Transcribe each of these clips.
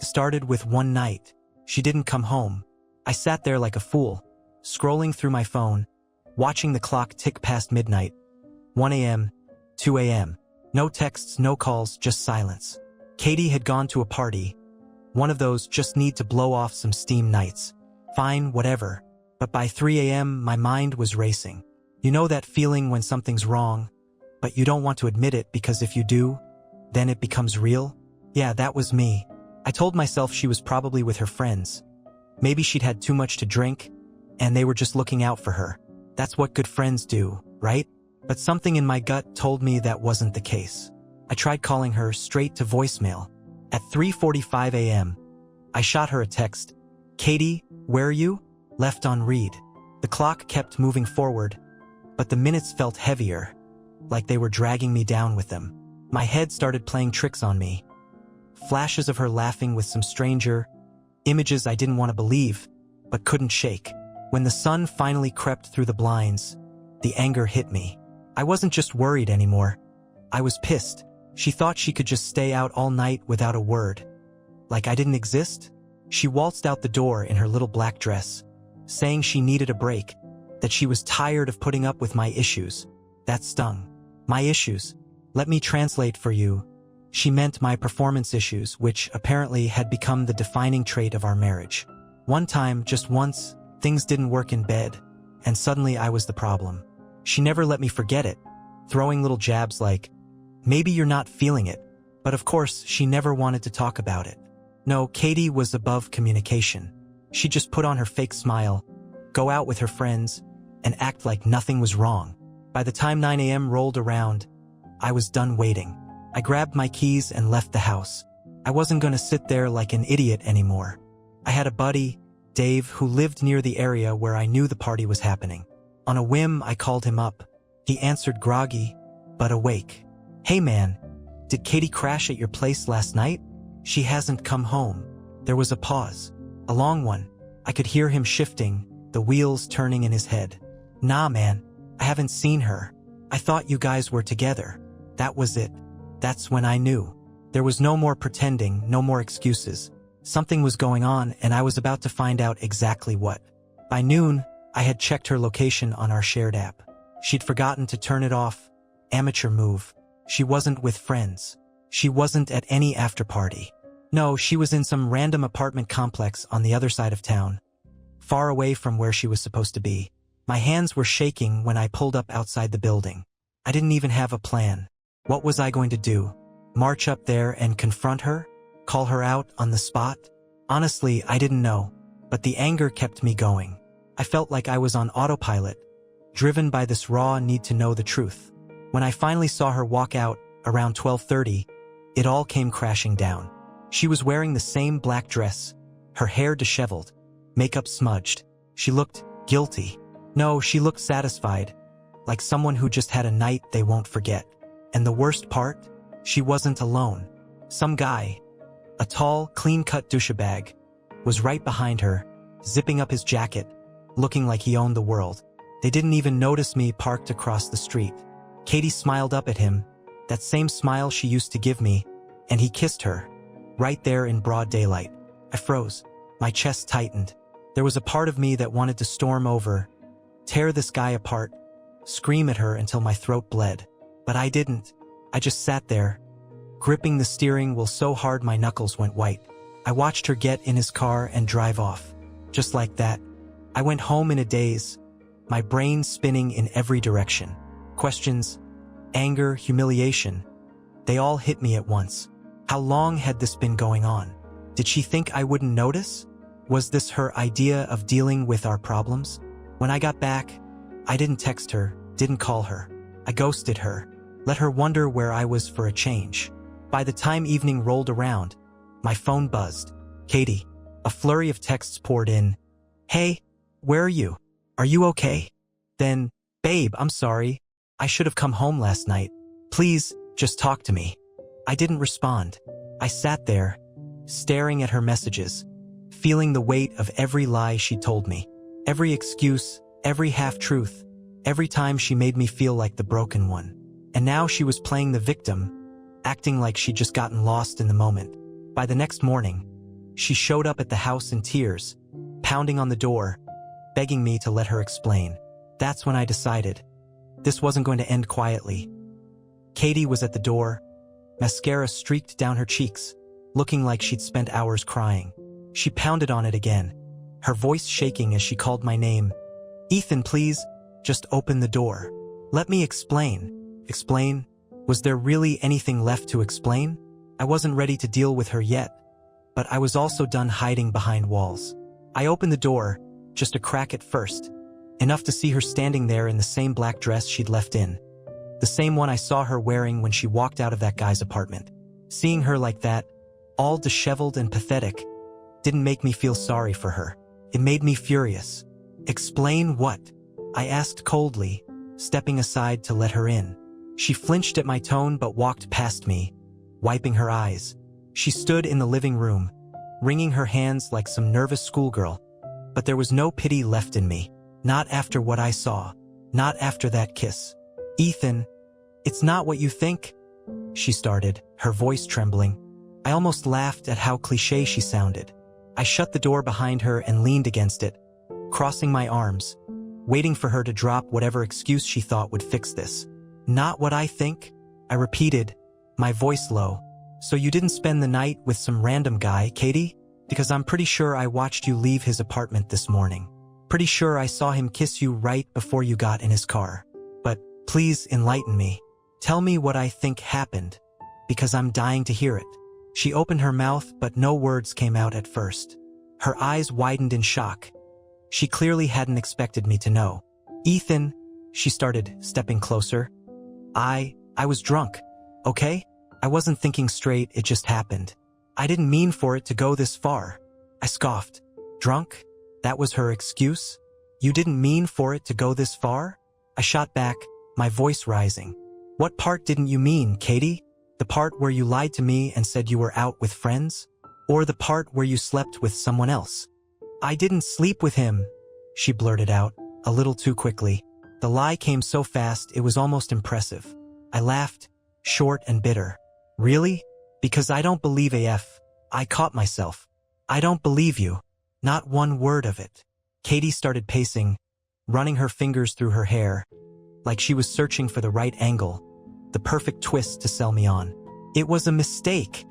started with one night. She didn't come home. I sat there like a fool, scrolling through my phone, watching the clock tick past midnight. 1 a.m., 2 a.m. No texts, no calls, just silence. Katie had gone to a party. One of those just need to blow off some steam nights. Fine, whatever. But by 3 a.m. my mind was racing. You know that feeling when something's wrong, but you don't want to admit it because if you do, then it becomes real? Yeah, that was me. I told myself she was probably with her friends. Maybe she'd had too much to drink, and they were just looking out for her. That's what good friends do, right? But something in my gut told me that wasn't the case. I tried calling her straight to voicemail. At 3:45 a.m., I shot her a text. Katie, where are you? Left on read. The clock kept moving forward, but the minutes felt heavier, like they were dragging me down with them. My head started playing tricks on me. Flashes of her laughing with some stranger, images I didn't want to believe, but couldn't shake. When the sun finally crept through the blinds, the anger hit me. I wasn't just worried anymore. I was pissed. She thought she could just stay out all night without a word. Like I didn't exist? She waltzed out the door in her little black dress, saying she needed a break, that she was tired of putting up with my issues. That stung. My issues. Let me translate for you. She meant my performance issues, which apparently had become the defining trait of our marriage. One time, just once, things didn't work in bed, and suddenly I was the problem. She never let me forget it, throwing little jabs like, maybe you're not feeling it, but of course she never wanted to talk about it. No, Katie was above communication. She'd just put on her fake smile, go out with her friends, and act like nothing was wrong. By the time 9 a.m. rolled around, I was done waiting. I grabbed my keys and left the house. I wasn't going to sit there like an idiot anymore. I had a buddy, Dave, who lived near the area where I knew the party was happening. On a whim, I called him up. He answered groggy, but awake. Hey man, did Katie crash at your place last night? She hasn't come home. There was a pause. A long one. I could hear him shifting, the wheels turning in his head. Nah man, I haven't seen her. I thought you guys were together. That was it. That's when I knew. There was no more pretending, no more excuses. Something was going on and I was about to find out exactly what. By noon, I had checked her location on our shared app. She'd forgotten to turn it off. Amateur move. She wasn't with friends. She wasn't at any after-party. No, she was in some random apartment complex on the other side of town, far away from where she was supposed to be. My hands were shaking when I pulled up outside the building. I didn't even have a plan. What was I going to do? March up there and confront her? Call her out on the spot? Honestly, I didn't know, but the anger kept me going. I felt like I was on autopilot, driven by this raw need to know the truth. When I finally saw her walk out around 12:30, it all came crashing down. She was wearing the same black dress, her hair disheveled, makeup smudged. She looked guilty. No, she looked satisfied, like someone who just had a night they won't forget. And the worst part? She wasn't alone. Some guy, a tall, clean-cut douchebag, was right behind her, zipping up his jacket, looking like he owned the world. They didn't even notice me parked across the street. Katie smiled up at him, that same smile she used to give me, and he kissed her, right there in broad daylight. I froze. My chest tightened. There was a part of me that wanted to storm over, tear this guy apart, scream at her until my throat bled. But I didn't. I just sat there, gripping the steering wheel so hard my knuckles went white. I watched her get in his car and drive off. Just like that, I went home in a daze, my brain spinning in every direction. Questions, anger, humiliation, they all hit me at once. How long had this been going on? Did she think I wouldn't notice? Was this her idea of dealing with our problems? When I got back, I didn't text her, didn't call her. I ghosted her, let her wonder where I was for a change. By the time evening rolled around, my phone buzzed. Katie. A flurry of texts poured in. Hey, where are you? Are you okay? Then, babe, I'm sorry. I should have come home last night. Please, just talk to me. I didn't respond. I sat there, staring at her messages, feeling the weight of every lie she told me. Every excuse, every half-truth, every time she made me feel like the broken one. And now she was playing the victim, acting like she'd just gotten lost in the moment. By the next morning, She showed up at the house in tears, pounding on the door, begging me to let her explain. That's when I decided this wasn't going to end quietly. Katie was at the door, mascara streaked down her cheeks, looking like she'd spent hours crying. She pounded on it again, her voice shaking as she called my name. "Ethan, please, just open the door. Let me explain." Explain? Was there really anything left to explain? I wasn't ready to deal with her yet, but I was also done hiding behind walls. I opened the door, just a crack at first, enough to see her standing there in the same black dress she'd left in. The same one I saw her wearing when she walked out of that guy's apartment. Seeing her like that, all disheveled and pathetic, didn't make me feel sorry for her. It made me furious. "Explain what?" I asked coldly, stepping aside to let her in. She flinched at my tone but walked past me, wiping her eyes. She stood in the living room, wringing her hands like some nervous schoolgirl. But there was no pity left in me. Not after what I saw. Not after that kiss. "Ethan, it's not what you think," she started, her voice trembling. I almost laughed at how cliché she sounded. I shut the door behind her and leaned against it, crossing my arms, waiting for her to drop whatever excuse she thought would fix this. "Not what I think," I repeated, my voice low. "So you didn't spend the night with some random guy, Katie? Because I'm pretty sure I watched you leave his apartment this morning. Pretty sure I saw him kiss you right before you got in his car. But please enlighten me. Tell me what I think happened, because I'm dying to hear it." She opened her mouth, but no words came out at first. Her eyes widened in shock. She clearly hadn't expected me to know. "Ethan," she started, stepping closer. I was drunk, okay? I wasn't thinking straight, it just happened. I didn't mean for it to go this far." I scoffed. "Drunk? That was her excuse? You didn't mean for it to go this far?" I shot back, my voice rising. "What part didn't you mean, Katie? The part where you lied to me and said you were out with friends? Or the part where you slept with someone else?" "I didn't sleep with him," she blurted out, a little too quickly. The lie came so fast it was almost impressive. I laughed, short and bitter. "Really? Because I don't believe AF. I caught myself. I don't believe you. Not one word of it." Katie started pacing, running her fingers through her hair, like she was searching for the right angle, the perfect twist to sell me on. "It was a mistake,"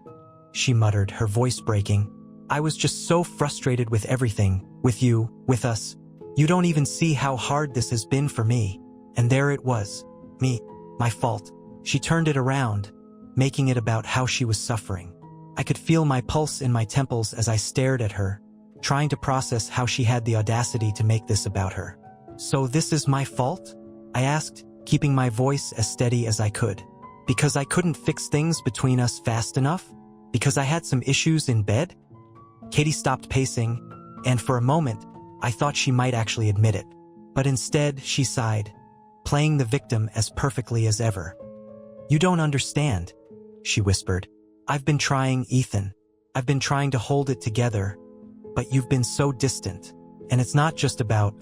she muttered, her voice breaking. "I was just so frustrated with everything, with you, with us. You don't even see how hard this has been for me. And there it was. Me. My fault." She turned it around, making it about how she was suffering. I could feel my pulse in my temples as I stared at her, trying to process how she had the audacity to make this about her. "So this is my fault?" I asked, keeping my voice as steady as I could. "Because I couldn't fix things between us fast enough? Because I had some issues in bed?" Katie stopped pacing, and for a moment, I thought she might actually admit it. But instead, she sighed, playing the victim as perfectly as ever. "You don't understand," she whispered. "I've been trying, Ethan. I've been trying to hold it together, but you've been so distant. And it's not just about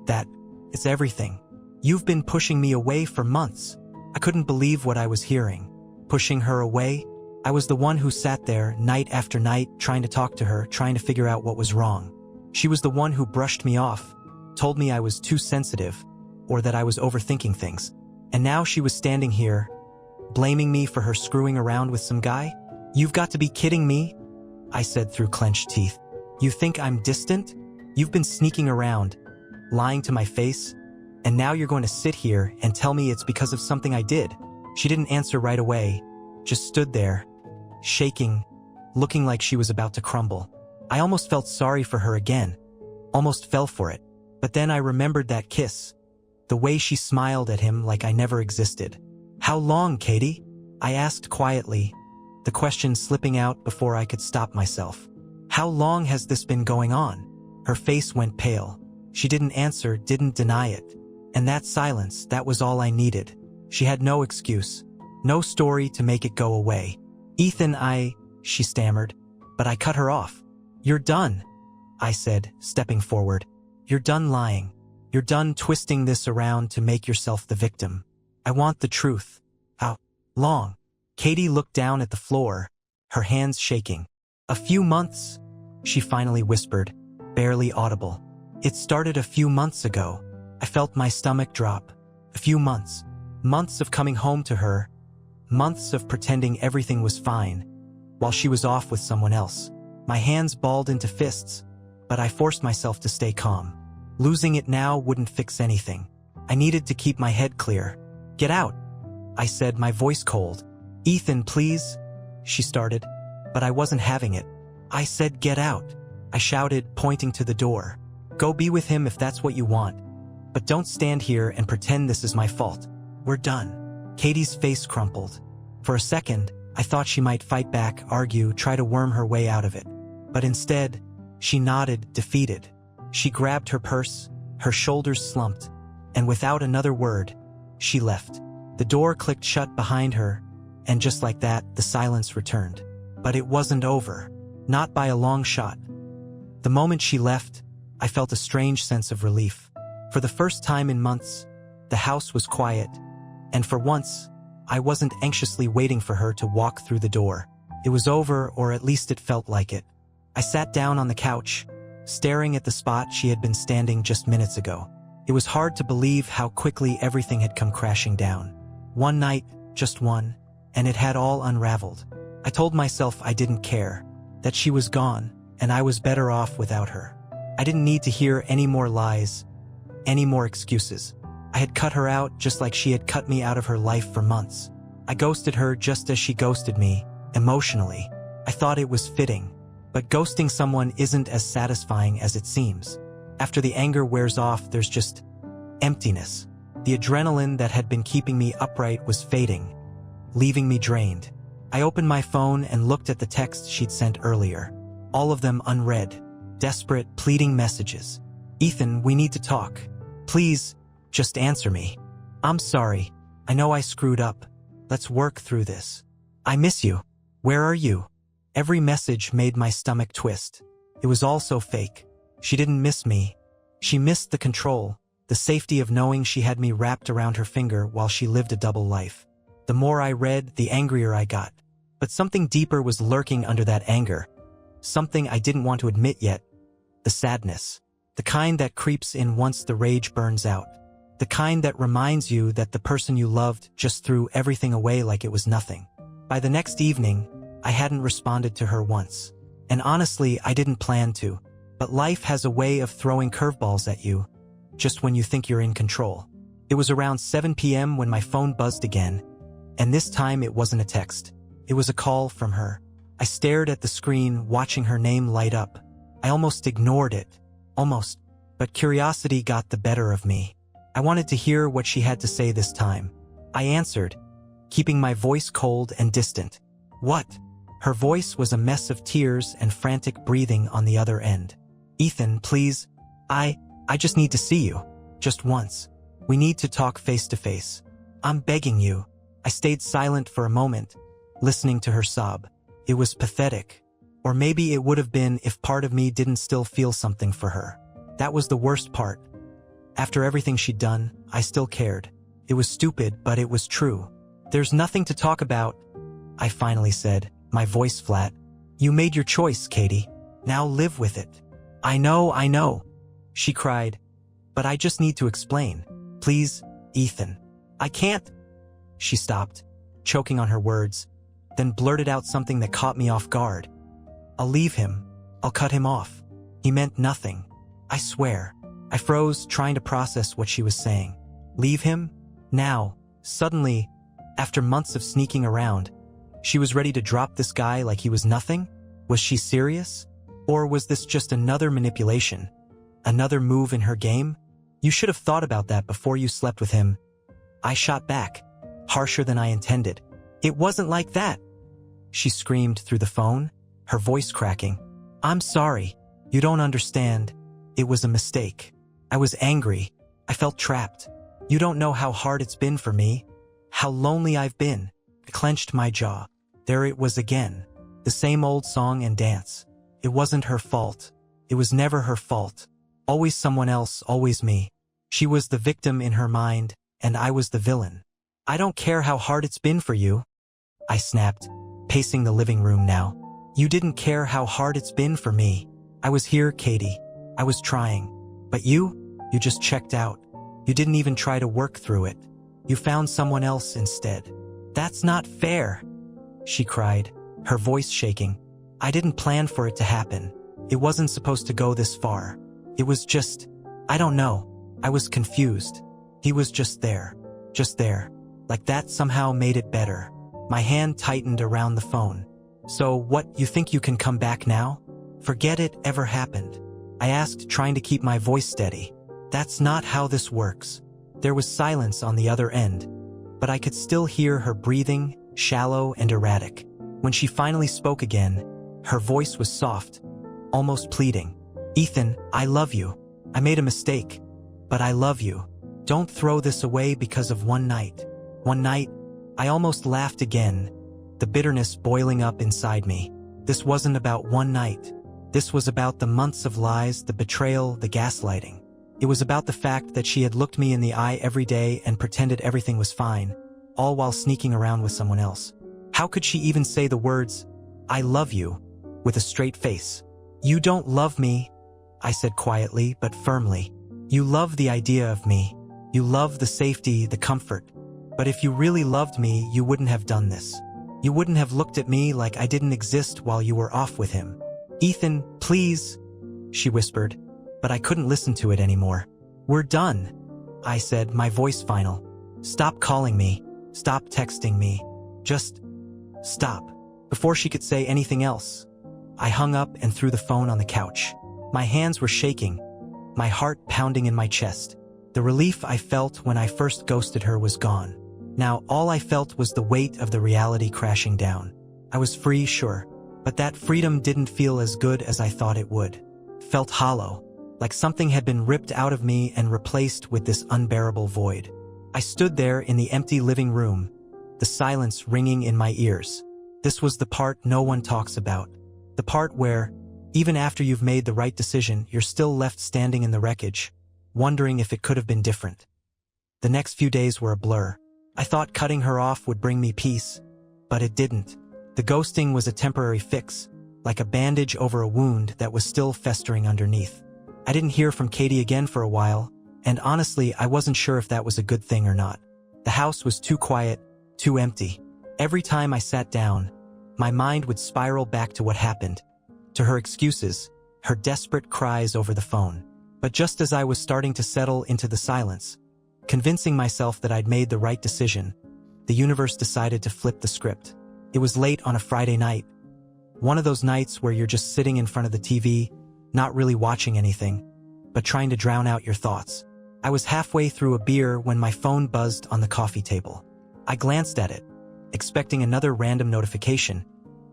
that, it's everything. You've been pushing me away for months." I couldn't believe what I was hearing. Pushing her away? I was the one who sat there night after night trying to talk to her, trying to figure out what was wrong. She was the one who brushed me off, told me I was too sensitive, or that I was overthinking things. And now she was standing here, blaming me for her screwing around with some guy? "You've got to be kidding me," I said through clenched teeth. "You think I'm distant? You've been sneaking around, lying to my face, and now you're going to sit here and tell me it's because of something I did." She didn't answer right away, just stood there, shaking, looking like she was about to crumble. I almost felt sorry for her again, almost fell for it. But then I remembered that kiss, the way she smiled at him like I never existed. "How long, Katie?" I asked quietly, the question slipping out before I could stop myself. "How long has this been going on?" Her face went pale. She didn't answer, didn't deny it. And that silence, that was all I needed. She had no excuse, no story to make it go away. "Ethan, she stammered, but I cut her off. "You're done," I said, stepping forward. "You're done lying. You're done twisting this around to make yourself the victim. I want the truth." "How long?" Katie looked down at the floor, her hands shaking. "A few months," she finally whispered, barely audible. It started a few months ago. I felt my stomach drop. A few months. Months of coming home to her. Months of pretending everything was fine, while she was off with someone else. My hands balled into fists, but I forced myself to stay calm. Losing it now wouldn't fix anything. I needed to keep my head clear. Get out, I said, my voice cold. Ethan, please, she started, but I wasn't having it. I said, get out, I shouted, pointing to the door. Go be with him if that's what you want. But don't stand here and pretend this is my fault. We're done. Katie's face crumpled. For a second, I thought she might fight back, argue, try to worm her way out of it. But instead, she nodded, defeated. She grabbed her purse, her shoulders slumped, and without another word, she left. The door clicked shut behind her, and just like that, the silence returned. But it wasn't over. Not by a long shot. The moment she left, I felt a strange sense of relief. For the first time in months, the house was quiet, and for once, I wasn't anxiously waiting for her to walk through the door. It was over, or at least it felt like it. I sat down on the couch, staring at the spot she had been standing just minutes ago. It was hard to believe how quickly everything had come crashing down. One night, just one, and it had all unraveled. I told myself I didn't care, that she was gone, and I was better off without her. I didn't need to hear any more lies, any more excuses. I had cut her out just like she had cut me out of her life for months. I ghosted her just as she ghosted me, emotionally. I thought it was fitting. But ghosting someone isn't as satisfying as it seems. After the anger wears off, there's just emptiness. The adrenaline that had been keeping me upright was fading, leaving me drained. I opened my phone and looked at the texts she'd sent earlier. All of them unread. Desperate, pleading messages. Ethan, we need to talk. Please, just answer me. I'm sorry. I know I screwed up. Let's work through this. I miss you. Where are you? Every message made my stomach twist. It was all so fake. She didn't miss me. She missed the control, the safety of knowing she had me wrapped around her finger while she lived a double life. The more I read, the angrier I got. But something deeper was lurking under that anger. Something I didn't want to admit yet. The sadness. The kind that creeps in once the rage burns out. The kind that reminds you that the person you loved just threw everything away like it was nothing. By the next evening, I hadn't responded to her once. And honestly, I didn't plan to. But life has a way of throwing curveballs at you, just when you think you're in control. It was around 7 p.m. when my phone buzzed again, and this time it wasn't a text. It was a call from her. I stared at the screen, watching her name light up. I almost ignored it. Almost. But curiosity got the better of me. I wanted to hear what she had to say this time. I answered, keeping my voice cold and distant. What? Her voice was a mess of tears and frantic breathing on the other end. Ethan, please. I just need to see you. Just once. We need to talk face to face. I'm begging you. I stayed silent for a moment, listening to her sob. It was pathetic. Or maybe it would have been if part of me didn't still feel something for her. That was the worst part. After everything she'd done, I still cared. It was stupid, but it was true. There's nothing to talk about, I finally said, my voice flat. You made your choice, Katie. Now live with it. I know, she cried. But I just need to explain. Please, Ethan. I can't. She stopped, choking on her words, then blurted out something that caught me off guard. I'll leave him. I'll cut him off. He meant nothing. I swear. I froze, trying to process what she was saying. Leave him? Now, suddenly, after months of sneaking around, she was ready to drop this guy like he was nothing? Was she serious? Or was this just another manipulation? Another move in her game? You should have thought about that before you slept with him. I shot back, harsher than I intended. It wasn't like that. She screamed through the phone, her voice cracking. I'm sorry. You don't understand. It was a mistake. I was angry. I felt trapped. You don't know how hard it's been for me. How lonely I've been. I clenched my jaw. There it was again. The same old song and dance. It wasn't her fault. It was never her fault. Always someone else, always me. She was the victim in her mind, and I was the villain. I don't care how hard it's been for you, I snapped, pacing the living room now. You didn't care how hard it's been for me. I was here, Katie. I was trying. But you just checked out. You didn't even try to work through it. You found someone else instead. That's not fair, she cried, her voice shaking. I didn't plan for it to happen. It wasn't supposed to go this far. It was just, I don't know. I was confused. He was just there. Like that somehow made it better. My hand tightened around the phone. So what, you think you can come back now? Forget it ever happened. I asked, trying to keep my voice steady. That's not how this works. There was silence on the other end, but I could still hear her breathing, shallow and erratic. When she finally spoke again, her voice was soft, almost pleading. Ethan, I love you. I made a mistake, but I love you. Don't throw this away because of one night. One night, I almost laughed again, the bitterness boiling up inside me. This wasn't about one night. This was about the months of lies, the betrayal, the gaslighting. It was about the fact that she had looked me in the eye every day and pretended everything was fine, all while sneaking around with someone else. How could she even say the words, I love you, with a straight face? You don't love me, I said quietly but firmly. You love the idea of me. You love the safety, the comfort. But if you really loved me, you wouldn't have done this. You wouldn't have looked at me like I didn't exist while you were off with him. Ethan, please, she whispered, but I couldn't listen to it anymore. We're done, I said, my voice final. Stop calling me. Stop texting me. Just stop. Before she could say anything else, I hung up and threw the phone on the couch. My hands were shaking, my heart pounding in my chest. The relief I felt when I first ghosted her was gone. Now all I felt was the weight of the reality crashing down. I was free, sure, but that freedom didn't feel as good as I thought it would. Felt hollow, like something had been ripped out of me and replaced with this unbearable void. I stood there in the empty living room, the silence ringing in my ears. This was the part no one talks about. The part where, even after you've made the right decision, you're still left standing in the wreckage, wondering if it could have been different. The next few days were a blur. I thought cutting her off would bring me peace, but it didn't. The ghosting was a temporary fix, like a bandage over a wound that was still festering underneath. I didn't hear from Katie again for a while, and honestly, I wasn't sure if that was a good thing or not. The house was too quiet, too empty. Every time I sat down, my mind would spiral back to what happened, to her excuses, her desperate cries over the phone. But just as I was starting to settle into the silence, convincing myself that I'd made the right decision, the universe decided to flip the script. It was late on a Friday night. One of those nights where you're just sitting in front of the TV, not really watching anything, but trying to drown out your thoughts. I was halfway through a beer when my phone buzzed on the coffee table. I glanced at it, expecting another random notification,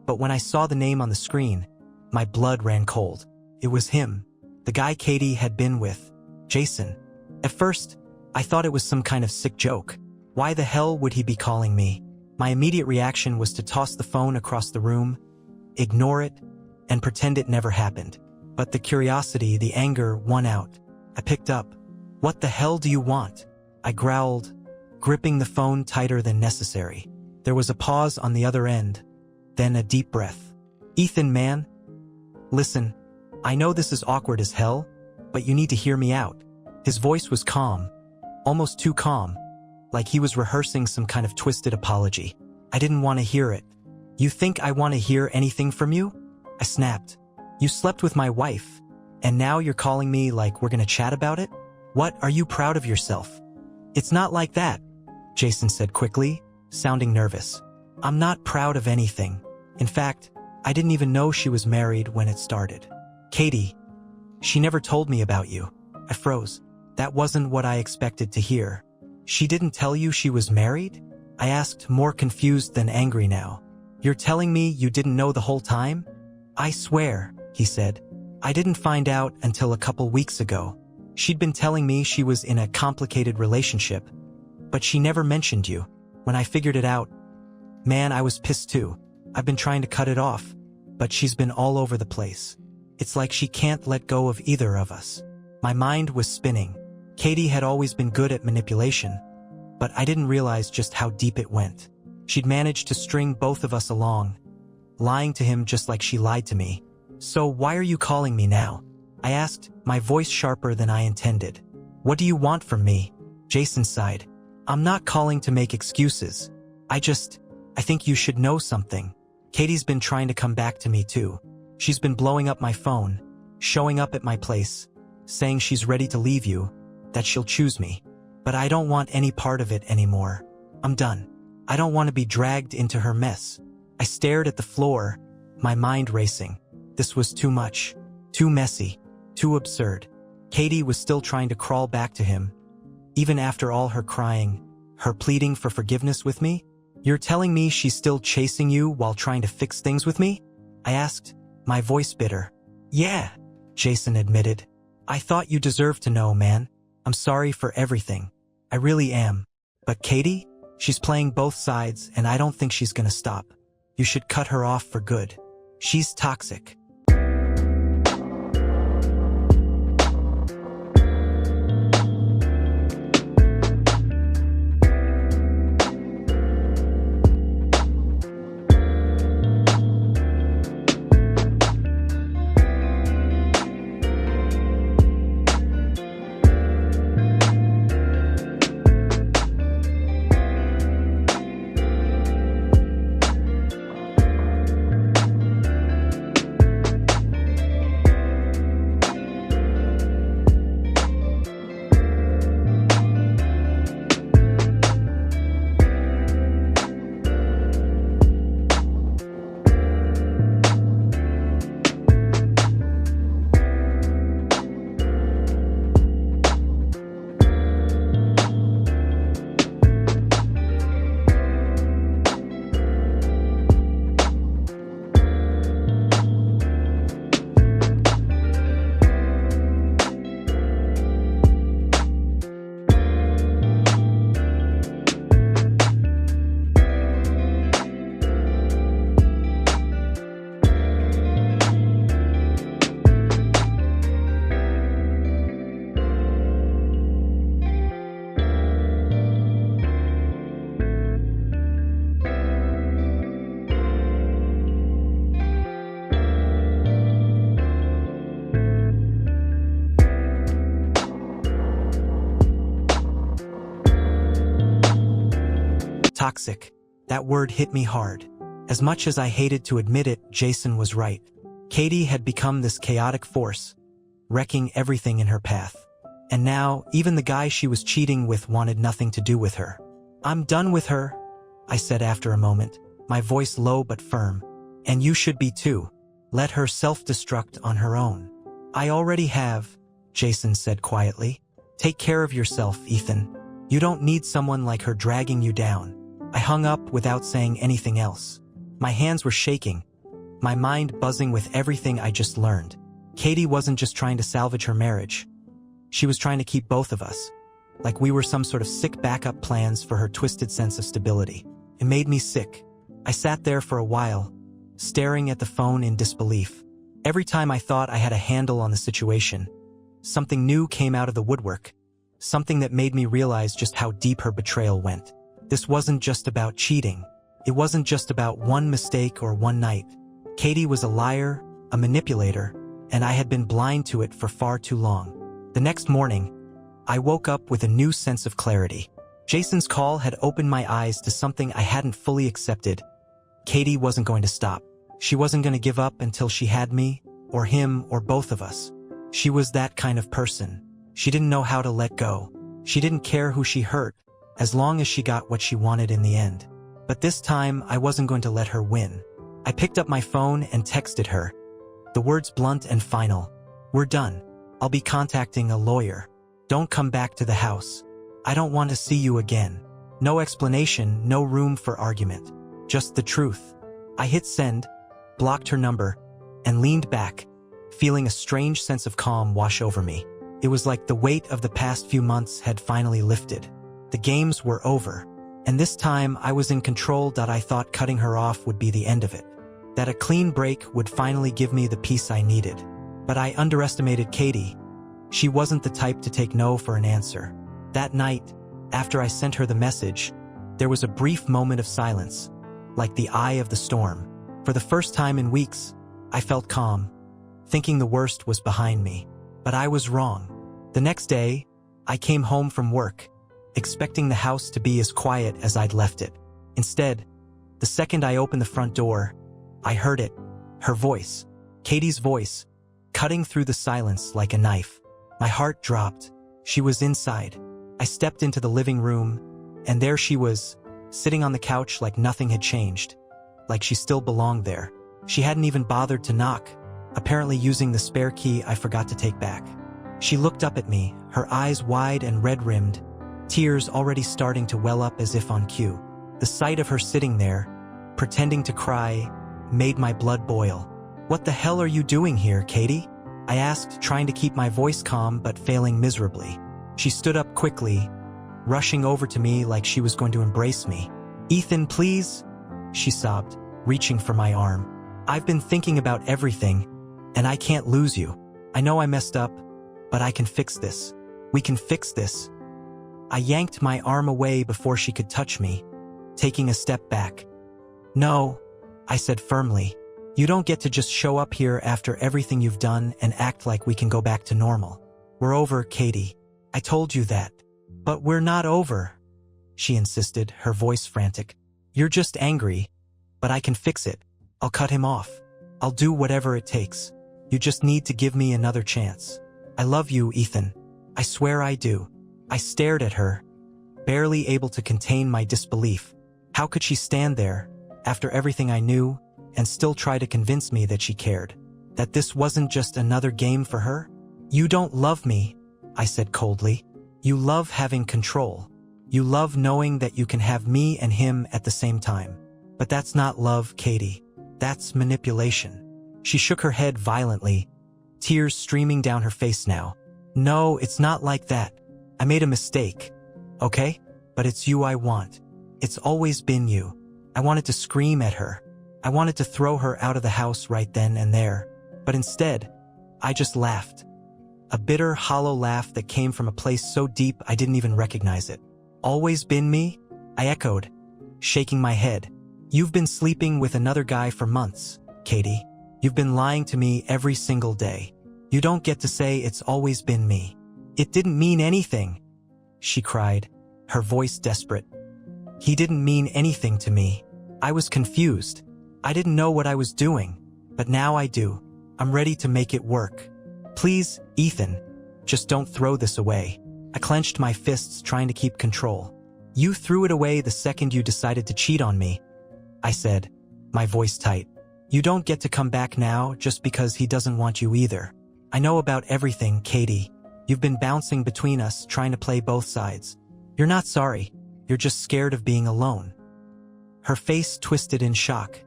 but when I saw the name on the screen, my blood ran cold. It was him, the guy Katie had been with, Jason. At first, I thought it was some kind of sick joke. Why the hell would he be calling me? My immediate reaction was to toss the phone across the room, ignore it, and pretend it never happened. But the curiosity, the anger won out. I picked up. What the hell do you want? I growled, gripping the phone tighter than necessary. There was a pause on the other end, then a deep breath. Ethan, man. Listen, I know this is awkward as hell, but you need to hear me out. His voice was calm, almost too calm, like he was rehearsing some kind of twisted apology. I didn't want to hear it. You think I want to hear anything from you? I snapped. You slept with my wife, and now you're calling me like we're gonna chat about it? What, are you proud of yourself? It's not like that, Jason said quickly, sounding nervous. I'm not proud of anything. In fact, I didn't even know she was married when it started. Katie, she never told me about you. I froze. That wasn't what I expected to hear. She didn't tell you she was married? I asked, more confused than angry now. You're telling me you didn't know the whole time? I swear, he said. I didn't find out until a couple weeks ago. She'd been telling me she was in a complicated relationship, but she never mentioned you. When I figured it out, man, I was pissed too. I've been trying to cut it off, but she's been all over the place. It's like she can't let go of either of us. My mind was spinning. Katie had always been good at manipulation, but I didn't realize just how deep it went. She'd managed to string both of us along, lying to him just like she lied to me, "So why are you calling me now?" I asked, my voice sharper than I intended. "What do you want from me?" Jason sighed. "I'm not calling to make excuses. I think you should know something. Katie's been trying to come back to me too. She's been blowing up my phone, showing up at my place, saying she's ready to leave you, that she'll choose me. But I don't want any part of it anymore. I'm done. I don't want to be dragged into her mess." I stared at the floor, my mind racing. This was too much, too messy, too absurd. Katie was still trying to crawl back to him, even after all her crying, her pleading for forgiveness with me. "You're telling me she's still chasing you while trying to fix things with me?" I asked, my voice bitter. "Yeah," Jason admitted. "I thought you deserved to know, man. I'm sorry for everything. I really am. But Katie? She's playing both sides, and I don't think she's gonna stop. You should cut her off for good. She's toxic." Toxic. That word hit me hard. As much as I hated to admit it, Jason was right. Katie had become this chaotic force, wrecking everything in her path. And now, even the guy she was cheating with wanted nothing to do with her. "I'm done with her," I said after a moment, my voice low but firm. "And you should be too. Let her self-destruct on her own." "I already have," Jason said quietly. "Take care of yourself, Ethan. You don't need someone like her dragging you down." I hung up without saying anything else. My hands were shaking, my mind buzzing with everything I just learned. Katie wasn't just trying to salvage her marriage. She was trying to keep both of us, like we were some sort of sick backup plans for her twisted sense of stability. It made me sick. I sat there for a while, staring at the phone in disbelief. Every time I thought I had a handle on the situation, something new came out of the woodwork, something that made me realize just how deep her betrayal went. This wasn't just about cheating. It wasn't just about one mistake or one night. Katie was a liar, a manipulator, and I had been blind to it for far too long. The next morning, I woke up with a new sense of clarity. Jason's call had opened my eyes to something I hadn't fully accepted. Katie wasn't going to stop. She wasn't going to give up until she had me, or him, or both of us. She was that kind of person. She didn't know how to let go. She didn't care who she hurt, as long as she got what she wanted in the end. But this time, I wasn't going to let her win. I picked up my phone and texted her. The words blunt and final. "We're done. I'll be contacting a lawyer. Don't come back to the house. I don't want to see you again." No explanation, no room for argument. Just the truth. I hit send, blocked her number, and leaned back, feeling a strange sense of calm wash over me. It was like the weight of the past few months had finally lifted. The games were over, and this time I was in control. I thought cutting her off would be the end of it, that a clean break would finally give me the peace I needed. But I underestimated Katie. She wasn't the type to take no for an answer. That night, after I sent her the message, there was a brief moment of silence, like the eye of the storm. For the first time in weeks, I felt calm, thinking the worst was behind me. But I was wrong. The next day, I came home from work, expecting the house to be as quiet as I'd left it. Instead, the second I opened the front door, I heard it, her voice, Katie's voice, cutting through the silence like a knife. My heart dropped. She was inside. I stepped into the living room, and there she was, sitting on the couch like nothing had changed, like she still belonged there. She hadn't even bothered to knock, apparently using the spare key I forgot to take back. She looked up at me, her eyes wide and red-rimmed, tears already starting to well up as if on cue. The sight of her sitting there, pretending to cry, made my blood boil. "What the hell are you doing here, Katie?" I asked, trying to keep my voice calm but failing miserably. She stood up quickly, rushing over to me like she was going to embrace me. "Ethan, please," she sobbed, reaching for my arm. "I've been thinking about everything, and I can't lose you. I know I messed up, but I can fix this. We can fix this." I yanked my arm away before she could touch me, taking a step back. "No," I said firmly. "You don't get to just show up here after everything you've done and act like we can go back to normal. We're over, Katie. I told you that." "But we're not over," she insisted, her voice frantic. "You're just angry, but I can fix it. I'll cut him off. I'll do whatever it takes. You just need to give me another chance. I love you, Ethan. I swear I do." I stared at her, barely able to contain my disbelief. How could she stand there, after everything I knew, and still try to convince me that she cared? That this wasn't just another game for her? "You don't love me," I said coldly. "You love having control. You love knowing that you can have me and him at the same time. But that's not love, Katie. That's manipulation." She shook her head violently, tears streaming down her face now. "No, it's not like that. I made a mistake, okay? But it's you I want. It's always been you." I wanted to scream at her. I wanted to throw her out of the house right then and there. But instead, I just laughed. A bitter, hollow laugh that came from a place so deep I didn't even recognize it. "Always been me?" I echoed, shaking my head. "You've been sleeping with another guy for months, Katie. You've been lying to me every single day. You don't get to say it's always been me." "It didn't mean anything," she cried, her voice desperate. "He didn't mean anything to me. I was confused. I didn't know what I was doing, but now I do. I'm ready to make it work. Please, Ethan, just don't throw this away." I clenched my fists, trying to keep control. "You threw it away the second you decided to cheat on me," I said, my voice tight. "You don't get to come back now just because he doesn't want you either. I know about everything, Katie. You've been bouncing between us, trying to play both sides. You're not sorry. You're just scared of being alone." Her face twisted in shock,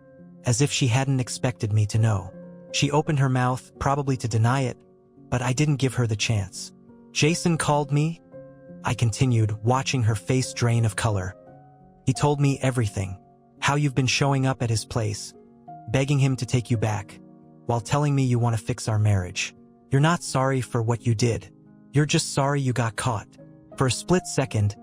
as if she hadn't expected me to know. She opened her mouth, probably to deny it, but I didn't give her the chance. "Jason called me," I continued, watching her face drain of color. "He told me everything. How you've been showing up at his place, begging him to take you back, while telling me you want to fix our marriage. You're not sorry for what you did. You're just sorry you got caught." For a split second,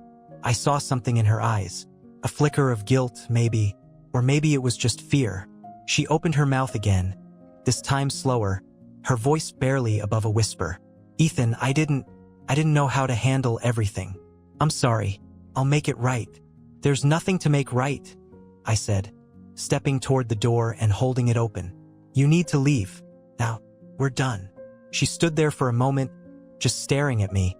I saw something in her eyes. A flicker of guilt, maybe, or maybe it was just fear. She opened her mouth again, this time slower, her voice barely above a whisper. "Ethan, I didn't know how to handle everything. I'm sorry. I'll make it right." "There's nothing to make right," I said, stepping toward the door and holding it open. "You need to leave. Now, we're done." She stood there for a moment, just staring at me,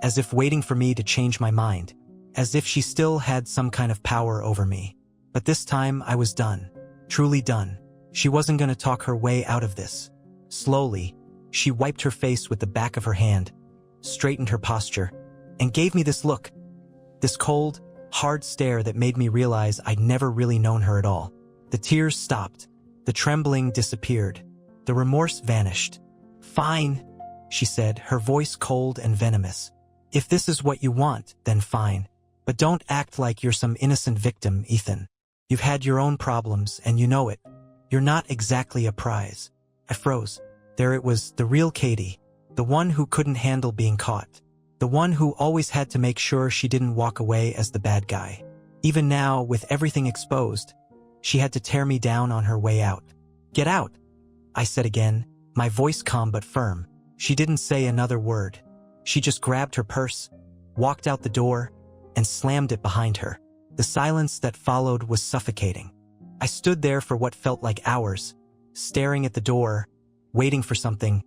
as if waiting for me to change my mind, as if she still had some kind of power over me. But this time I was done, truly done. She wasn't going to talk her way out of this. Slowly, she wiped her face with the back of her hand, straightened her posture, and gave me this look, this cold, hard stare that made me realize I'd never really known her at all. The tears stopped, the trembling disappeared, the remorse vanished. "Fine," she said, her voice cold and venomous. "If this is what you want, then fine. But don't act like you're some innocent victim, Ethan. You've had your own problems, and you know it. You're not exactly a prize." I froze. There it was, the real Katie, the one who couldn't handle being caught, the one who always had to make sure she didn't walk away as the bad guy. Even now, with everything exposed, she had to tear me down on her way out. "Get out," I said again, my voice calm but firm. She didn't say another word. She just grabbed her purse, walked out the door, and slammed it behind her. The silence that followed was suffocating. I stood there for what felt like hours, staring at the door, waiting for something,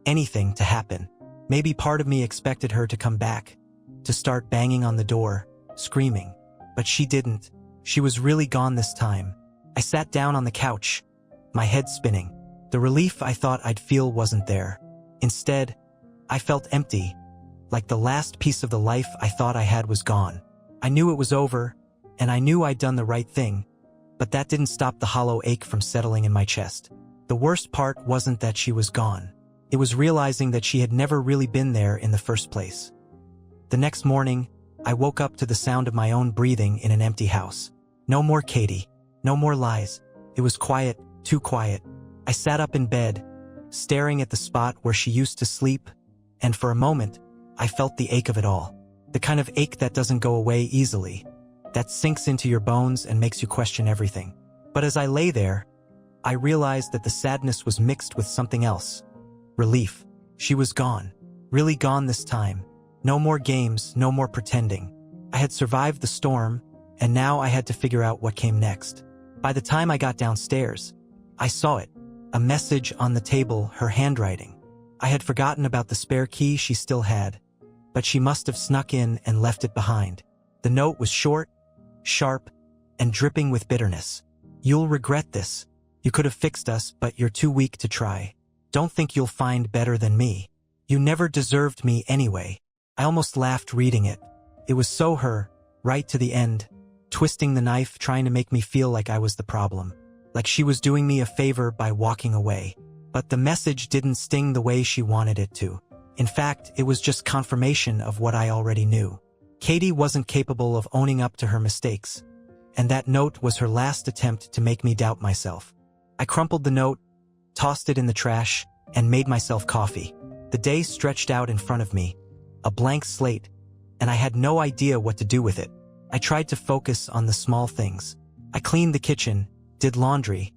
anything to happen. Maybe part of me expected her to come back, to start banging on the door, screaming. But she didn't. She was really gone this time. I sat down on the couch, my head spinning. The relief I thought I'd feel wasn't there. Instead, I felt empty, like the last piece of the life I thought I had was gone. I knew it was over, and I knew I'd done the right thing, but that didn't stop the hollow ache from settling in my chest. The worst part wasn't that she was gone. It was realizing that she had never really been there in the first place. The next morning, I woke up to the sound of my own breathing in an empty house. No more Katie. No more lies. It was quiet, too quiet. I sat up in bed, staring at the spot where she used to sleep, and for a moment, I felt the ache of it all. The kind of ache that doesn't go away easily, that sinks into your bones and makes you question everything. But as I lay there, I realized that the sadness was mixed with something else. Relief. She was gone. Really gone this time. No more games, no more pretending. I had survived the storm, and now I had to figure out what came next. By the time I got downstairs, I saw it. A message on the table, her handwriting. I had forgotten about the spare key she still had, but she must have snuck in and left it behind. The note was short, sharp, and dripping with bitterness. You'll regret this. You could have fixed us, but you're too weak to try. Don't think you'll find better than me. You never deserved me anyway. I almost laughed reading it. It was so her, right to the end, twisting the knife, trying to make me feel like I was the problem. Like she was doing me a favor by walking away. But the message didn't sting the way she wanted it to. In fact, it was just confirmation of what I already knew. Katie wasn't capable of owning up to her mistakes, and that note was her last attempt to make me doubt myself. I crumpled the note, tossed it in the trash, and made myself coffee. The day stretched out in front of me, a blank slate, and I had no idea what to do with it. I tried to focus on the small things. I cleaned the kitchen, did laundry,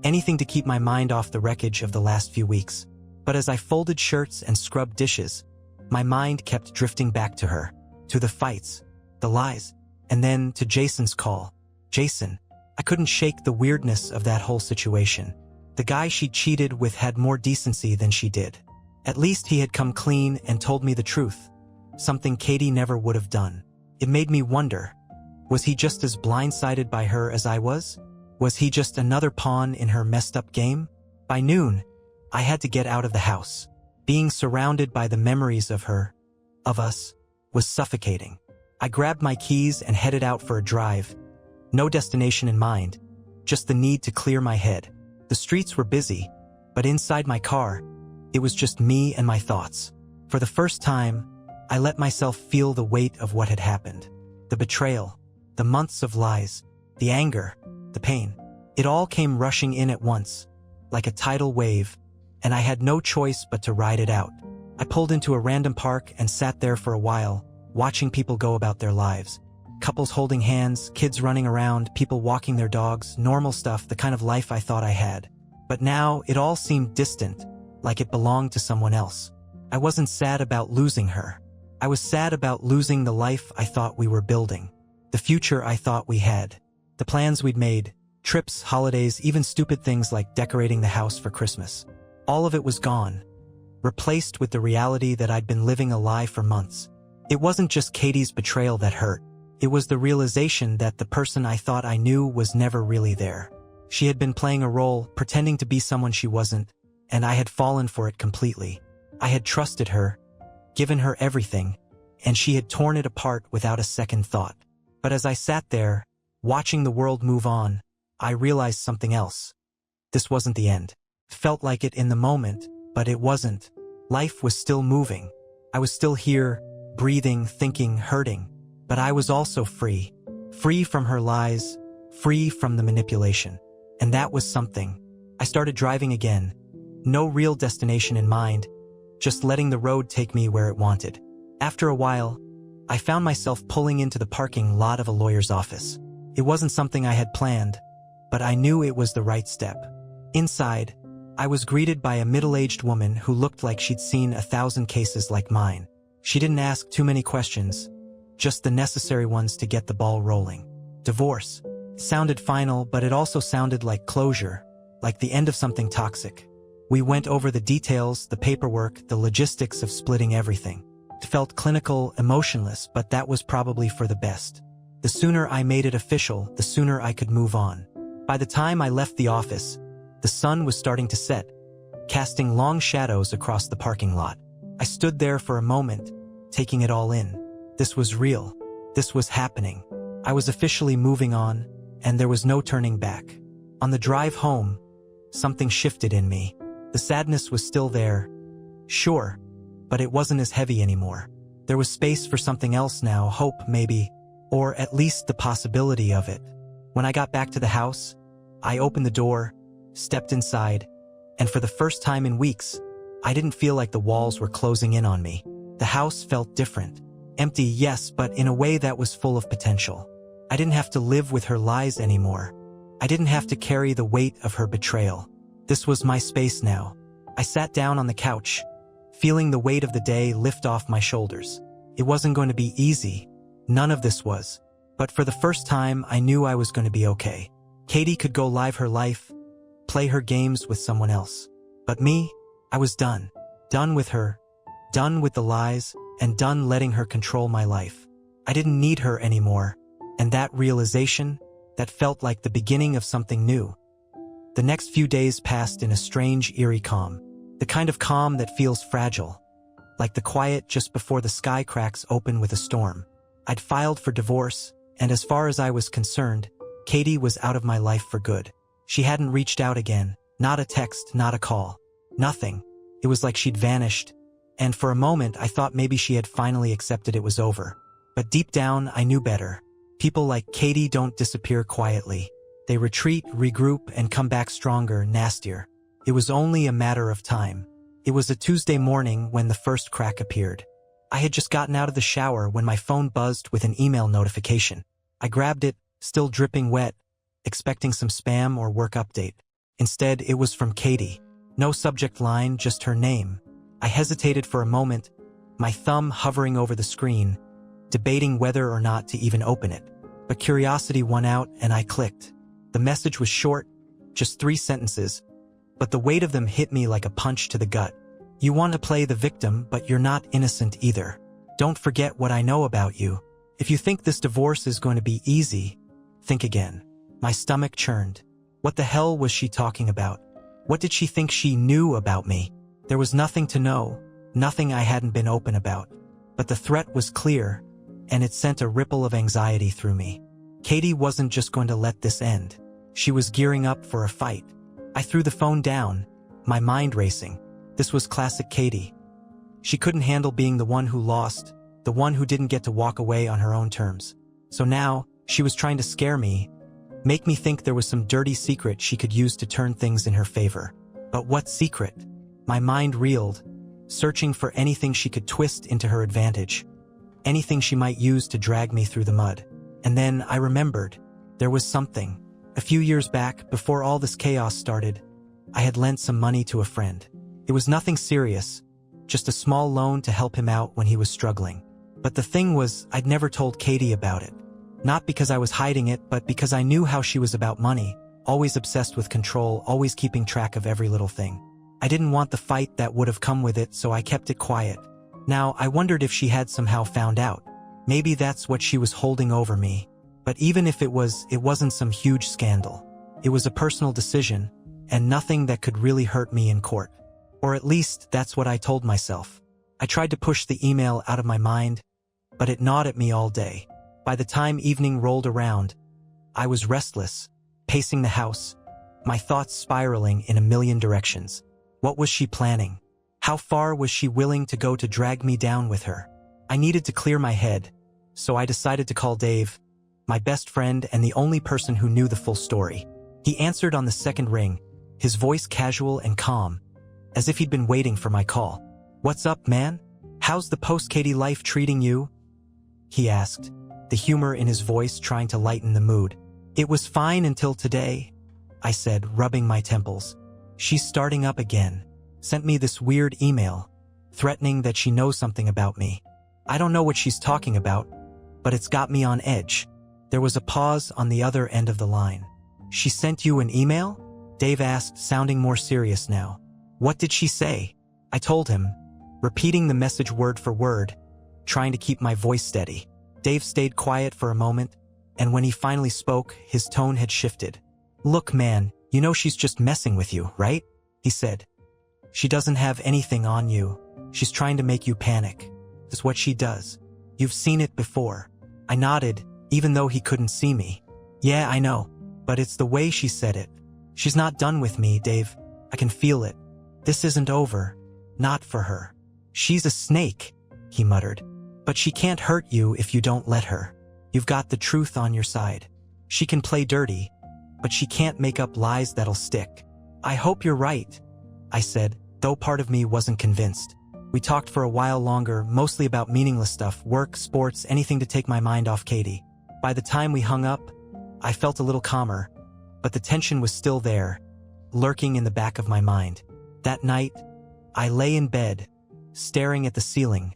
anything to keep my mind off the wreckage of the last few weeks. But as I folded shirts and scrubbed dishes, my mind kept drifting back to her, to the fights, the lies, and then to Jason's call. Jason. I couldn't shake the weirdness of that whole situation. The guy she cheated with had more decency than she did. At least he had come clean and told me the truth, something Katie never would have done. It made me wonder, was he just as blindsided by her as I was? Was he just another pawn in her messed-up game? By noon, I had to get out of the house. Being surrounded by the memories of her, of us, was suffocating. I grabbed my keys and headed out for a drive. No destination in mind, just the need to clear my head. The streets were busy, but inside my car, it was just me and my thoughts. For the first time, I let myself feel the weight of what had happened. The betrayal, the months of lies, the anger, the pain. It all came rushing in at once, like a tidal wave, and I had no choice but to ride it out. I pulled into a random park and sat there for a while, watching people go about their lives. Couples holding hands, kids running around, people walking their dogs, normal stuff, the kind of life I thought I had. But now it all seemed distant, like it belonged to someone else. I wasn't sad about losing her. I was sad about losing the life I thought we were building, the future I thought we had, the plans we'd made, trips, holidays, even stupid things like decorating the house for Christmas. All of it was gone, replaced with the reality that I'd been living a lie for months. It wasn't just Katie's betrayal that hurt. It was the realization that the person I thought I knew was never really there. She had been playing a role, pretending to be someone she wasn't, and I had fallen for it completely. I had trusted her, given her everything, and she had torn it apart without a second thought. But as I sat there, watching the world move on, I realized something else. This wasn't the end. It felt like it in the moment, but it wasn't. Life was still moving. I was still here, breathing, thinking, hurting. But I was also free. Free from her lies, free from the manipulation. And that was something. I started driving again. No real destination in mind, just letting the road take me where it wanted. After a while, I found myself pulling into the parking lot of a lawyer's office. It wasn't something I had planned, but I knew it was the right step. Inside, I was greeted by a middle-aged woman who looked like she'd seen 1,000 cases like mine. She didn't ask too many questions, just the necessary ones to get the ball rolling. Divorce. It sounded final, but it also sounded like closure, like the end of something toxic. We went over the details, the paperwork, the logistics of splitting everything. It felt clinical, emotionless, but that was probably for the best. The sooner I made it official, the sooner I could move on. By the time I left the office, the sun was starting to set, casting long shadows across the parking lot. I stood there for a moment, taking it all in. This was real. This was happening. I was officially moving on, and there was no turning back. On the drive home, something shifted in me. The sadness was still there, sure, but it wasn't as heavy anymore. There was space for something else now, hope maybe, or at least the possibility of it. When I got back to the house, I opened the door, stepped inside, and for the first time in weeks, I didn't feel like the walls were closing in on me. The house felt different. Empty, yes, but in a way that was full of potential. I didn't have to live with her lies anymore. I didn't have to carry the weight of her betrayal. This was my space now. I sat down on the couch, feeling the weight of the day lift off my shoulders. It wasn't going to be easy. None of this was. But for the first time, I knew I was going to be okay. Katie could go live her life, play her games with someone else. But me, I was done. Done with her, done with the lies, and done letting her control my life. I didn't need her anymore, and that realization, that felt like the beginning of something new. The next few days passed in a strange, eerie calm. The kind of calm that feels fragile, like the quiet just before the sky cracks open with a storm. I'd filed for divorce, and as far as I was concerned, Katie was out of my life for good. She hadn't reached out again, not a text, not a call. Nothing. It was like she'd vanished, and for a moment I thought maybe she had finally accepted it was over. But deep down, I knew better. People like Katie don't disappear quietly. They retreat, regroup, and come back stronger, nastier. It was only a matter of time. It was a Tuesday morning when the first crack appeared. I had just gotten out of the shower when my phone buzzed with an email notification. I grabbed it, still dripping wet, expecting some spam or work update. Instead, it was from Katie. No subject line, just her name. I hesitated for a moment, my thumb hovering over the screen, debating whether or not to even open it. But curiosity won out and I clicked. The message was short, just 3 sentences, but the weight of them hit me like a punch to the gut. You want to play the victim, but you're not innocent either. Don't forget what I know about you. If you think this divorce is going to be easy, think again. My stomach churned. What the hell was she talking about? What did she think she knew about me? There was nothing to know, nothing I hadn't been open about. But the threat was clear, and it sent a ripple of anxiety through me. Katie wasn't just going to let this end. She was gearing up for a fight. I threw the phone down, my mind racing. This was classic Katie. She couldn't handle being the one who lost, the one who didn't get to walk away on her own terms. So now, she was trying to scare me, make me think there was some dirty secret she could use to turn things in her favor. But what secret? My mind reeled, searching for anything she could twist into her advantage, anything she might use to drag me through the mud. And then I remembered, there was something. A few years back, before all this chaos started, I had lent some money to a friend. It was nothing serious, just a small loan to help him out when he was struggling. But the thing was, I'd never told Katie about it. Not because I was hiding it, but because I knew how she was about money, always obsessed with control, always keeping track of every little thing. I didn't want the fight that would have come with it, so I kept it quiet. Now, I wondered if she had somehow found out. Maybe that's what she was holding over me. But even if it wasn't some huge scandal. It was a personal decision, and nothing that could really hurt me in court. Or at least, that's what I told myself. I tried to push the email out of my mind, but it gnawed at me all day. By the time evening rolled around, I was restless, pacing the house, my thoughts spiraling in a million directions. What was she planning? How far was she willing to go to drag me down with her? I needed to clear my head, so I decided to call Dave, my best friend and the only person who knew the full story. He answered on the second ring, his voice casual and calm, as if he'd been waiting for my call. "What's up, man? How's the post-Katie life treating you?" he asked, the humor in his voice trying to lighten the mood. "It was fine until today," I said, rubbing my temples. She's starting up again. Sent me this weird email, threatening that she knows something about me. I don't know what she's talking about, but it's got me on edge. There was a pause on the other end of the line. She sent you an email? Dave asked, sounding more serious now. What did she say? I told him, repeating the message word for word, trying to keep my voice steady. Dave stayed quiet for a moment, and when he finally spoke, his tone had shifted. Look, man, you know she's just messing with you, right? He said. She doesn't have anything on you. She's trying to make you panic. That's what she does. You've seen it before. I nodded, even though he couldn't see me. Yeah, I know, but it's the way she said it. She's not done with me, Dave. I can feel it. This isn't over. Not for her. She's a snake, he muttered. But she can't hurt you if you don't let her. You've got the truth on your side. She can play dirty, but she can't make up lies that'll stick. I hope you're right, I said, though part of me wasn't convinced. We talked for a while longer, mostly about meaningless stuff, work, sports, anything to take my mind off Katie. By the time we hung up, I felt a little calmer, but the tension was still there, lurking in the back of my mind. That night, I lay in bed, staring at the ceiling,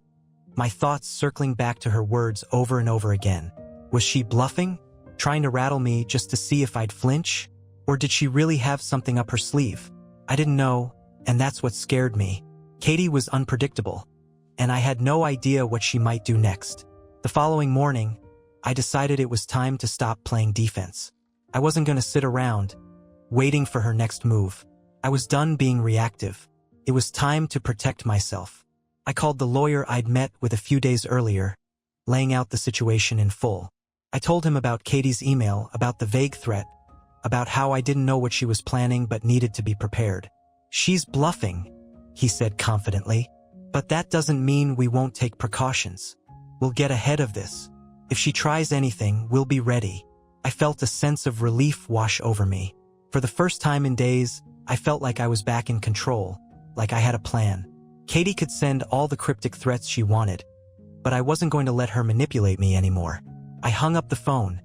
my thoughts circling back to her words over and over again. Was she bluffing, trying to rattle me just to see if I'd flinch? Or did she really have something up her sleeve? I didn't know, and that's what scared me. Katie was unpredictable, and I had no idea what she might do next. The following morning, I decided it was time to stop playing defense. I wasn't going to sit around, waiting for her next move. I was done being reactive. It was time to protect myself. I called the lawyer I'd met with a few days earlier, laying out the situation in full. I told him about Katie's email, about the vague threat, about how I didn't know what she was planning but needed to be prepared. She's bluffing, he said confidently, but that doesn't mean we won't take precautions. We'll get ahead of this. If she tries anything, we'll be ready. I felt a sense of relief wash over me. For the first time in days, I felt like I was back in control, like I had a plan. Katie could send all the cryptic threats she wanted, but I wasn't going to let her manipulate me anymore. I hung up the phone,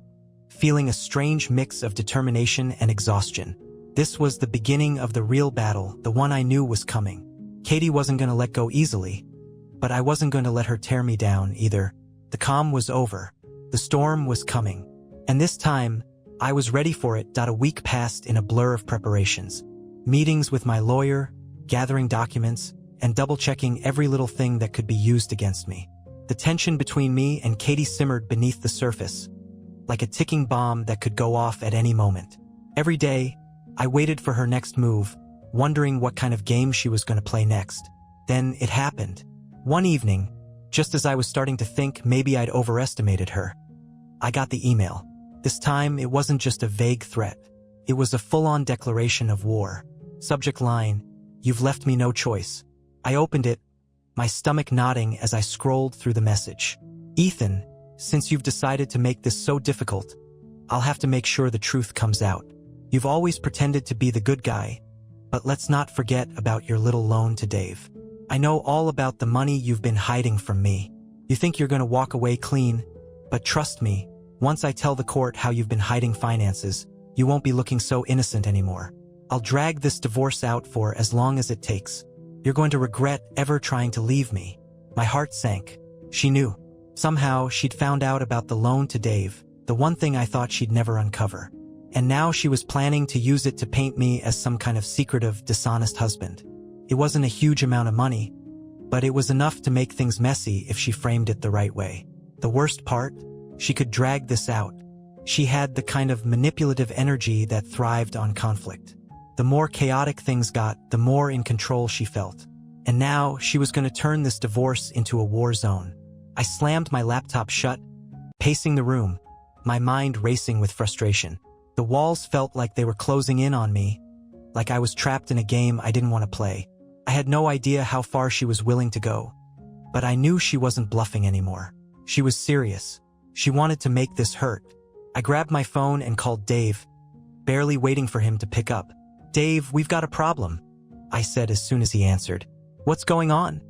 feeling a strange mix of determination and exhaustion. This was the beginning of the real battle, the one I knew was coming. Katie wasn't going to let go easily, but I wasn't going to let her tear me down either. The calm was over. The storm was coming. And this time, I was ready for it. A week passed in a blur of preparations. Meetings with my lawyer, gathering documents, and double-checking every little thing that could be used against me. The tension between me and Katie simmered beneath the surface, like a ticking bomb that could go off at any moment. Every day, I waited for her next move, wondering what kind of game she was going to play next. Then it happened. One evening, just as I was starting to think maybe I'd overestimated her, I got the email. This time, it wasn't just a vague threat. It was a full-on declaration of war. Subject line, "You've left me no choice." I opened it, my stomach knotting as I scrolled through the message. Ethan, since you've decided to make this so difficult, I'll have to make sure the truth comes out. You've always pretended to be the good guy, but let's not forget about your little loan to Dave. I know all about the money you've been hiding from me. You think you're going to walk away clean, but trust me, once I tell the court how you've been hiding finances, you won't be looking so innocent anymore. I'll drag this divorce out for as long as it takes. You're going to regret ever trying to leave me. My heart sank. She knew. Somehow, she'd found out about the loan to Dave, the one thing I thought she'd never uncover. And now she was planning to use it to paint me as some kind of secretive, dishonest husband. It wasn't a huge amount of money, but it was enough to make things messy if she framed it the right way. The worst part? She could drag this out. She had the kind of manipulative energy that thrived on conflict. The more chaotic things got, the more in control she felt. And now she was going to turn this divorce into a war zone. I slammed my laptop shut, pacing the room, my mind racing with frustration. The walls felt like they were closing in on me, like I was trapped in a game I didn't want to play. I had no idea how far she was willing to go, but I knew she wasn't bluffing anymore. She was serious. She wanted to make this hurt. I grabbed my phone and called Dave, barely waiting for him to pick up. "Dave, we've got a problem," I said as soon as he answered. "What's going on?"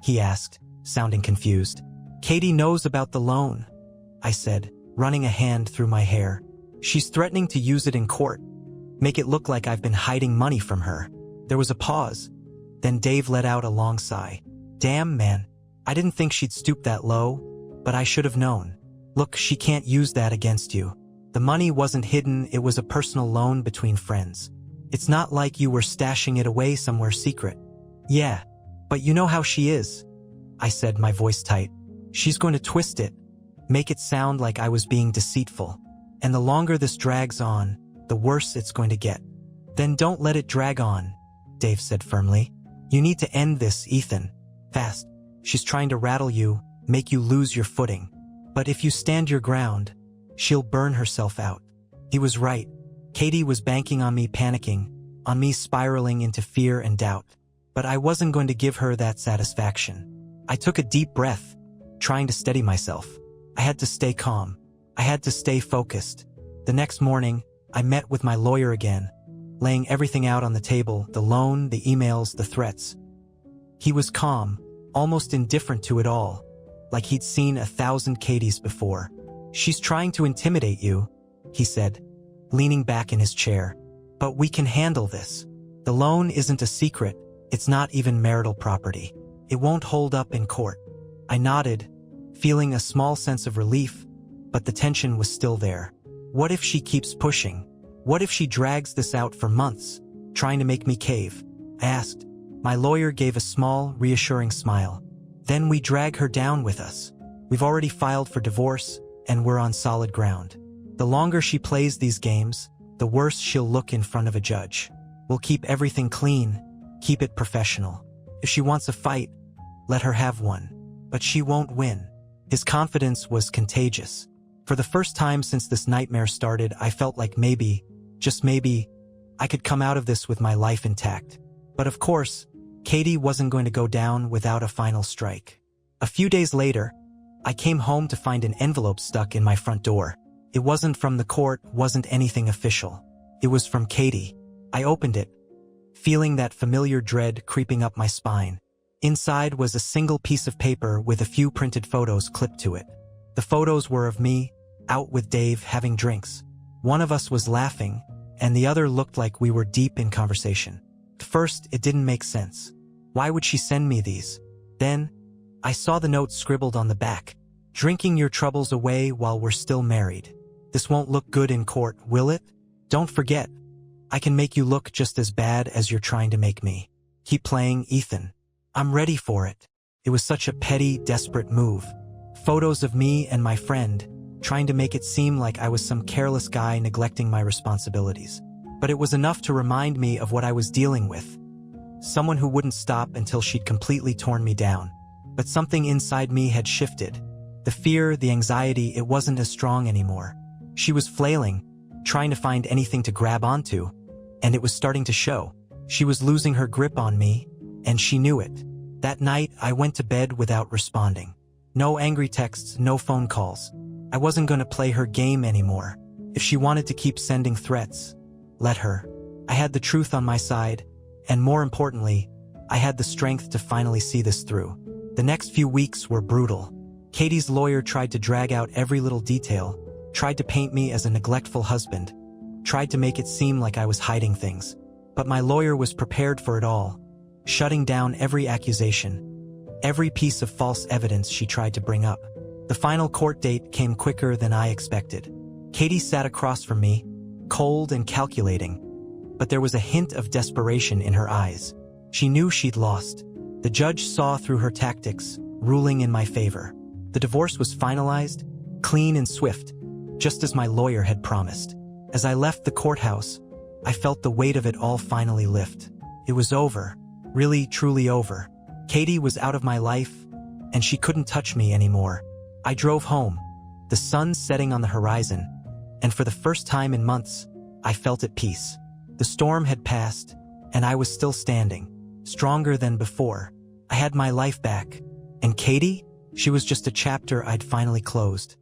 he asked, sounding confused. "Katie knows about the loan," I said, running a hand through my hair. "She's threatening to use it in court, make it look like I've been hiding money from her." There was a pause. Then Dave let out a long sigh. Damn, man. I didn't think she'd stoop that low, but I should have known. Look, she can't use that against you. The money wasn't hidden, it was a personal loan between friends. It's not like you were stashing it away somewhere secret. Yeah, but you know how she is, I said, my voice tight. She's going to twist it, make it sound like I was being deceitful. And the longer this drags on, the worse it's going to get. Then don't let it drag on, Dave said firmly. You need to end this, Ethan. Fast. She's trying to rattle you, make you lose your footing. But if you stand your ground, she'll burn herself out. He was right. Katie was banking on me panicking, on me spiraling into fear and doubt. But I wasn't going to give her that satisfaction. I took a deep breath, trying to steady myself. I had to stay calm. I had to stay focused. The next morning, I met with my lawyer again, laying everything out on the table, the loan, the emails, the threats. He was calm, almost indifferent to it all, like he'd seen 1,000 Katies before. She's trying to intimidate you, he said, leaning back in his chair. But we can handle this. The loan isn't a secret. It's not even marital property. It won't hold up in court. I nodded, feeling a small sense of relief, but the tension was still there. What if she keeps pushing? What if she drags this out for months, trying to make me cave? I asked. My lawyer gave a small, reassuring smile. Then we drag her down with us. We've already filed for divorce, and we're on solid ground. The longer she plays these games, the worse she'll look in front of a judge. We'll keep everything clean, keep it professional. If she wants a fight, let her have one. But she won't win. His confidence was contagious. For the first time since this nightmare started, I felt like maybe, just maybe, I could come out of this with my life intact. But of course, Katie wasn't going to go down without a final strike. A few days later, I came home to find an envelope stuck in my front door. It wasn't from the court, wasn't anything official. It was from Katie. I opened it, feeling that familiar dread creeping up my spine. Inside was a single piece of paper with a few printed photos clipped to it. The photos were of me, out with Dave, having drinks. One of us was laughing, and the other looked like we were deep in conversation. At first, it didn't make sense. Why would she send me these? Then, I saw the note scribbled on the back. Drinking your troubles away while we're still married. This won't look good in court, will it? Don't forget, I can make you look just as bad as you're trying to make me. Keep playing, Ethan. I'm ready for it. It was such a petty, desperate move. Photos of me and my friend, trying to make it seem like I was some careless guy neglecting my responsibilities. But it was enough to remind me of what I was dealing with. Someone who wouldn't stop until she'd completely torn me down. But something inside me had shifted. The fear, the anxiety, it wasn't as strong anymore. She was flailing, trying to find anything to grab onto, and it was starting to show. She was losing her grip on me, and she knew it. That night, I went to bed without responding. No angry texts, no phone calls. I wasn't going to play her game anymore. If she wanted to keep sending threats, let her. I had the truth on my side, and more importantly, I had the strength to finally see this through. The next few weeks were brutal. Katie's lawyer tried to drag out every little detail, tried to paint me as a neglectful husband, tried to make it seem like I was hiding things. But my lawyer was prepared for it all, shutting down every accusation, every piece of false evidence she tried to bring up. The final court date came quicker than I expected. Katie sat across from me, cold and calculating, but there was a hint of desperation in her eyes. She knew she'd lost. The judge saw through her tactics, ruling in my favor. The divorce was finalized, clean and swift, just as my lawyer had promised. As I left the courthouse, I felt the weight of it all finally lift. It was over, really, truly over. Katie was out of my life, and she couldn't touch me anymore. I drove home, the sun setting on the horizon, and for the first time in months, I felt at peace. The storm had passed, and I was still standing, stronger than before. I had my life back, and Katie, she was just a chapter I'd finally closed.